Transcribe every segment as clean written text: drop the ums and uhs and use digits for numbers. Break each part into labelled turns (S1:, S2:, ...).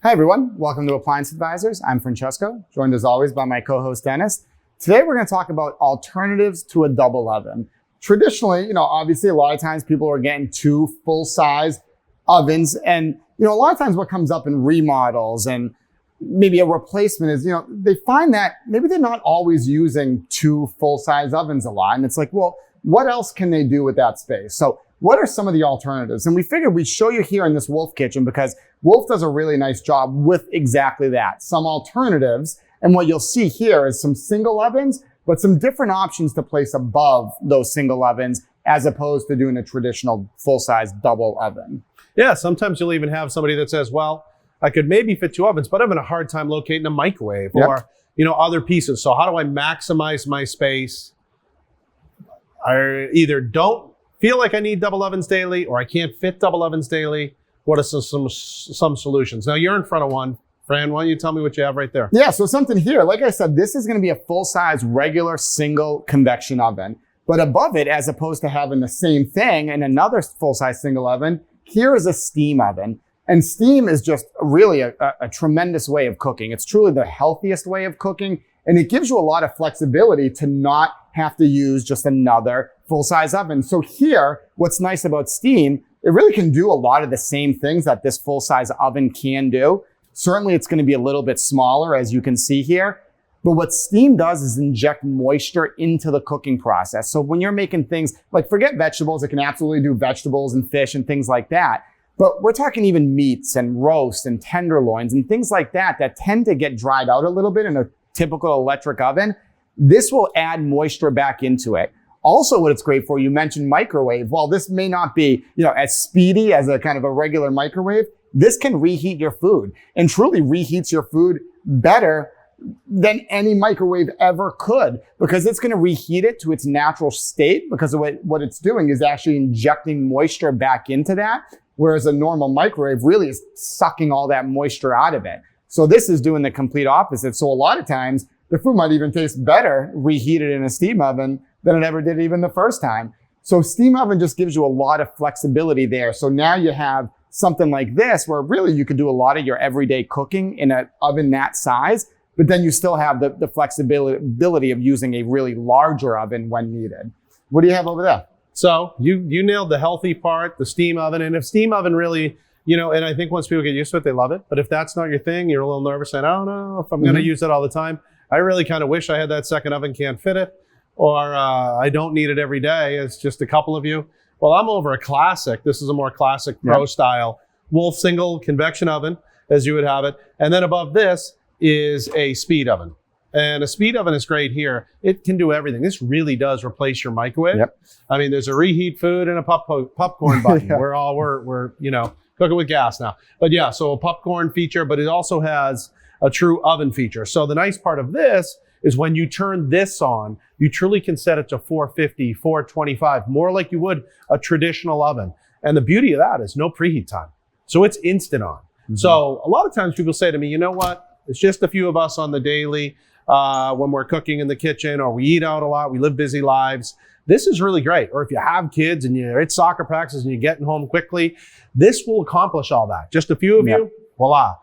S1: Hi everyone, welcome to Appliance Advisors. I'm Francesco, joined as always by my co-host Dennis. Today we're going to talk about alternatives to a double oven. Traditionally, obviously a lot of times people are getting two full-size ovens, and a lot of times what comes up in remodels and maybe a replacement is, they find that maybe they're not always using two full-size ovens a lot, and it's like, well, what else can they do with that space? So what are some of the alternatives? And we figured we'd show you here in this Wolf kitchen because Wolf does a really nice job with exactly that, some alternatives. And what you'll see here is some single ovens, but some different options to place above those single ovens as opposed to doing a traditional full-size double oven.
S2: Yeah, sometimes you'll even have somebody that says, well, I could maybe fit two ovens, but I'm having a hard time locating a microwave or, other pieces. So how do I maximize my space? I either don't feel like I need double ovens daily or I can't fit double ovens daily. What are some solutions? Now you're in front of one. Fran, why don't you tell me what you have right there?
S1: Yeah, so something here, like I said, this is going to be a full-size regular single convection oven. But above it, as opposed to having the same thing in another full-size single oven, here is a steam oven. And steam is just really a tremendous way of cooking. It's truly the healthiest way of cooking. And it gives you a lot of flexibility to not have to use just another full-size oven. So here, what's nice about steam, it really can do a lot of the same things that this full-size oven can do. Certainly, it's going to be a little bit smaller, as you can see here. But what steam does is inject moisture into the cooking process. So when you're making things like, forget vegetables, it can absolutely do vegetables and fish and things like that. But we're talking even meats and roasts and tenderloins and things like that tend to get dried out a little bit in a typical electric oven. This will add moisture back into it. Also, what it's great for, you mentioned microwave. While this may not be, as speedy as a kind of a regular microwave, this can reheat your food and truly reheats your food better than any microwave ever could, because it's going to reheat it to its natural state, because of what it's doing is actually injecting moisture back into that, whereas a normal microwave really is sucking all that moisture out of it. So this is doing the complete opposite. So a lot of times the food might even taste better reheated in a steam oven than it ever did even the first time. So steam oven just gives you a lot of flexibility there. So now you have something like this where really you could do a lot of your everyday cooking in an oven that size, but then you still have the flexibility of using a really larger oven when needed. What do you have over there?
S2: So you nailed the healthy part, the steam oven. And if steam oven really, and I think once people get used to it, they love it. But if that's not your thing, you're a little nervous saying, I don't know if I'm going to use it all the time. I really kind of wish I had that second oven, can't fit it, or I don't need it every day. It's just a couple of you. Well, I'm over a classic. This is a more classic pro style Wolf single convection oven, as you would have it. And then above this is a speed oven. And a speed oven is great here. It can do everything. This really does replace your microwave. Yep. I mean, there's a reheat food and a popcorn button. We're cooking with gas now. But yeah, so a popcorn feature, but it also has a true oven feature. So the nice part of this is when you turn this on, you truly can set it to 450, 425, more like you would a traditional oven. And the beauty of that is no preheat time. So it's instant on. So a lot of times people say to me, you know what? It's just a few of us on the daily when we're cooking in the kitchen, or we eat out a lot, we live busy lives. This is really great. Or if you have kids and you're at soccer practice and you're getting home quickly, this will accomplish all that. Just a few of you, voila.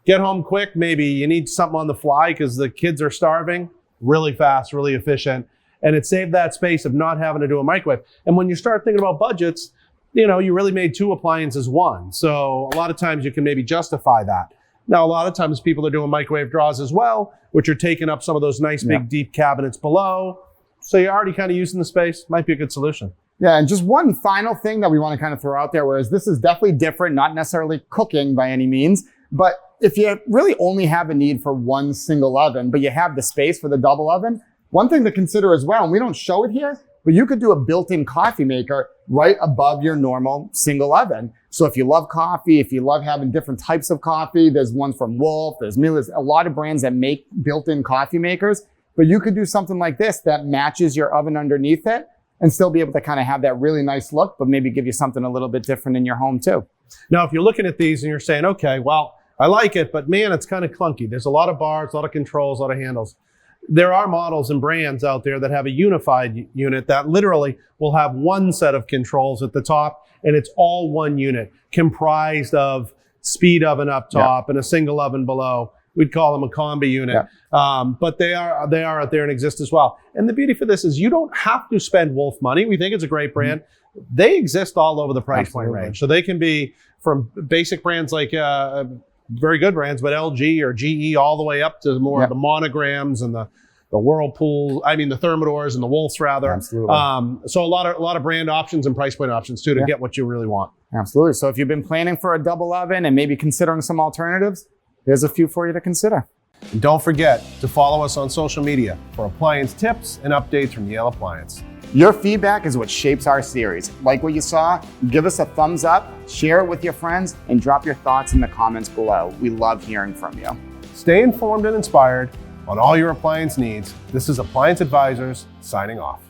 S2: Get home quick, maybe you need something on the fly because the kids are starving, really fast, really efficient. And it saved that space of not having to do a microwave. And when you start thinking about budgets, you really made two appliances one. So a lot of times you can maybe justify that. Now, a lot of times people are doing microwave drawers as well, which are taking up some of those nice big deep cabinets below. So you're already kind of using the space, might be a good solution.
S1: Yeah, and just one final thing that we want to kind of throw out there, whereas this is definitely different, not necessarily cooking by any means, but if you really only have a need for one single oven, but you have the space for the double oven, one thing to consider as well, and we don't show it here, but you could do a built-in coffee maker right above your normal single oven. So if you love coffee, if you love having different types of coffee, there's ones from Wolf, there's a lot of brands that make built-in coffee makers, but you could do something like this that matches your oven underneath it and still be able to kind of have that really nice look, but maybe give you something a little bit different in your home too.
S2: Now, if you're looking at these and you're saying, okay, well, I like it, but man, it's kind of clunky. There's a lot of bars, a lot of controls, a lot of handles. There are models and brands out there that have a unified unit that literally will have one set of controls at the top, and it's all one unit comprised of speed oven up top and a single oven below. We'd call them a combi unit. But they are out there and exist as well. And the beauty for this is you don't have to spend Wolf money. We think it's a great brand. They exist all over the price point range. So they can be from basic brands like very good brands, but LG or GE, all the way up to more of the monograms and the Whirlpool, the Thermadors and the Wolves rather.
S1: Absolutely.
S2: So a lot of brand options and price point options too to get what you really want.
S1: Absolutely. So if you've been planning for a double oven and maybe considering some alternatives, here's a few for you to consider.
S2: And don't forget to follow us on social media for appliance tips and updates from Yale Appliance.
S1: Your feedback is what shapes our series. Like what you saw, give us a thumbs up, share it with your friends, and drop your thoughts in the comments below. We love hearing from you.
S2: Stay informed and inspired on all your appliance needs. This is Appliance Advisors signing off.